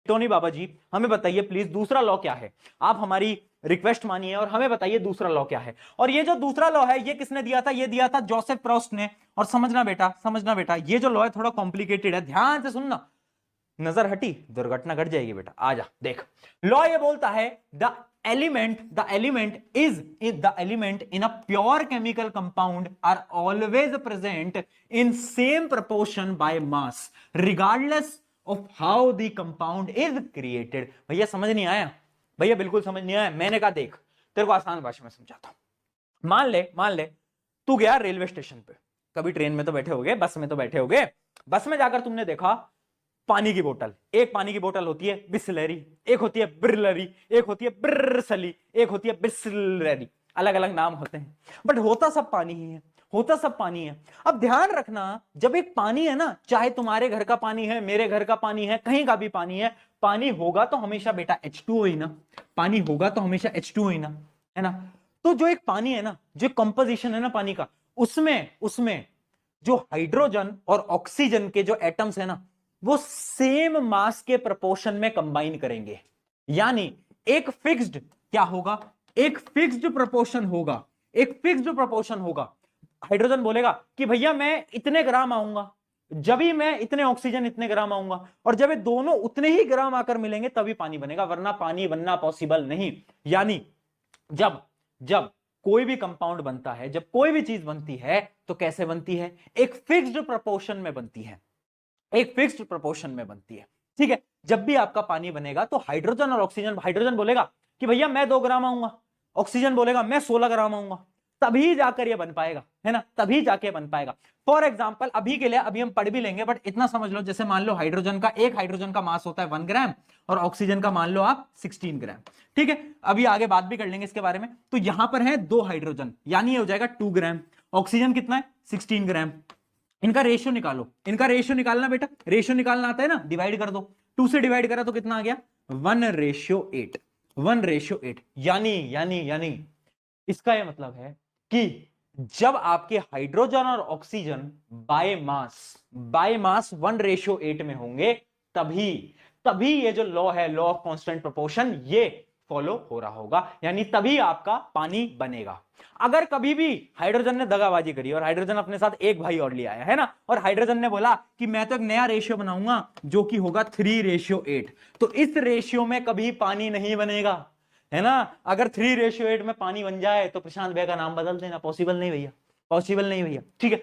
Tony बाबा जी हमें बताइए please दूसरा लॉ क्या है। आप हमारी रिक्वेस्ट मानिए और हमें बताइए दूसरा लॉ क्या है। और ये जो दूसरा लॉ है ये किसने दिया था, ये दिया था जोसेफ प्रोस्ट ने। और समझना बेटा ये जो लॉ है थोड़ा कॉम्प्लिकेटेड है, ध्यान से सुनना। नजर हटी दुर्घटना घट जाएगी बेटा, आजा देख। लॉ ये बोलता है the element in a pure chemical compound are always present in same proportion by mass regardless of how the compound is created। भैया समझ नहीं आया, भैया बिल्कुल समझ नहीं आया। मैंने कहा देख तेरे को आसान भाषा में समझाता हूं। मान ले तू गया रेलवे स्टेशन पे, कभी ट्रेन में तो बैठे होगे, बस में तो बैठे होगे। बस में जाकर तुमने देखा पानी की बोतल, एक पानी की बोतल होती है बिस्लरी, एक होती है ब्रिलरी, एक होती है ब्रिसली, एक होती है बिस्लरी, अलग अलग नाम होते हैं बट होता सब पानी ही है, होता सब पानी है। अब ध्यान रखना जब एक पानी है ना, चाहे तुम्हारे घर का पानी है, मेरे घर का पानी है, कहीं का भी पानी है, पानी होगा तो हमेशा बेटा H2O ही ना, पानी होगा तो हमेशा H2O ही ना, है ना। तो जो एक पानी है ना, जो कंपोजिशन है ना पानी का, उसमें जो हाइड्रोजन और ऑक्सीजन के जो एटम्स है ना वो सेम मास के प्रोपोर्शन में कंबाइन करेंगे। यानी एक फिक्स्ड क्या होगा, एक फिक्स्ड प्रोपोर्शन होगा, एक फिक्स्ड प्रोपोर्शन होगा। हाइड्रोजन बोलेगा कि भैया मैं इतने ग्राम आऊंगा, जब भी मैं इतने ऑक्सीजन इतने ग्राम आऊंगा, और जब ये दोनों उतने ही ग्राम आकर मिलेंगे तभी पानी बनेगा, वरना पानी बनना पॉसिबल नहीं। यानी जब कोई भी कंपाउंड बनता है, जब कोई भी चीज बनती है तो कैसे बनती है, एक फिक्स्ड प्रोपोर्शन में बनती है, एक फिक्स्ड प्रोपोर्शन में बनती है। ठीक है, जब भी आपका पानी बनेगा तो हाइड्रोजन और ऑक्सीजन, हाइड्रोजन बोलेगा कि भैया मैं 2 ग्राम आऊंगा, ऑक्सीजन बोलेगा मैं 16 ग्राम आऊंगा, तभी जाकर ये बन पाएगा, है ना, तभी जाके बन पाएगा। फॉर एग्जाम्पल अभी के लिए, अभी हम पढ़ भी लेंगे बट इतना समझ लो, जैसे मान लो एक हाइड्रोजन का मास होता है 1 ग्राम और ऑक्सीजन का मान लो आप 16 ग्राम। ठीक है, अभी आगे बात भी कर लेंगे इसके बारे में। तो यहां पर है 2 हाइड्रोजन, यानी ये हो जाएगा 2 ग्राम, ऑक्सीजन कितना है 16 ग्राम। इनका रेशियो निकालो, इनका रेशियो निकालना बेटा, रेशियो निकालना आता है ना, डिवाइड कर दो, 2 से डिवाइड करा तो कितना आ गया 1:8, 1:8। यानी इसका यह मतलब है कि जब आपके हाइड्रोजन और ऑक्सीजन बाय मास 1:8 में होंगे तभी ये जो लॉ है, लॉ ऑफ कांस्टेंट प्रोपोर्शन, ये फॉलो हो रहा होगा, यानी तभी आपका पानी बनेगा। अगर कभी भी हाइड्रोजन ने दगाबाजी करी और हाइड्रोजन अपने साथ एक भाई और ले आया, है ना, और हाइड्रोजन ने बोला कि मैं तो एक नया रेशियो बनाऊंगा जो कि होगा 3:8, तो इस रेशियो में कभी पानी नहीं बनेगा, है ना। अगर 3:8 में पानी बन जाए तो प्रशांत भैया का नाम बदल देना, पॉसिबल नहीं भैया, पॉसिबल नहीं भैया। ठीक है।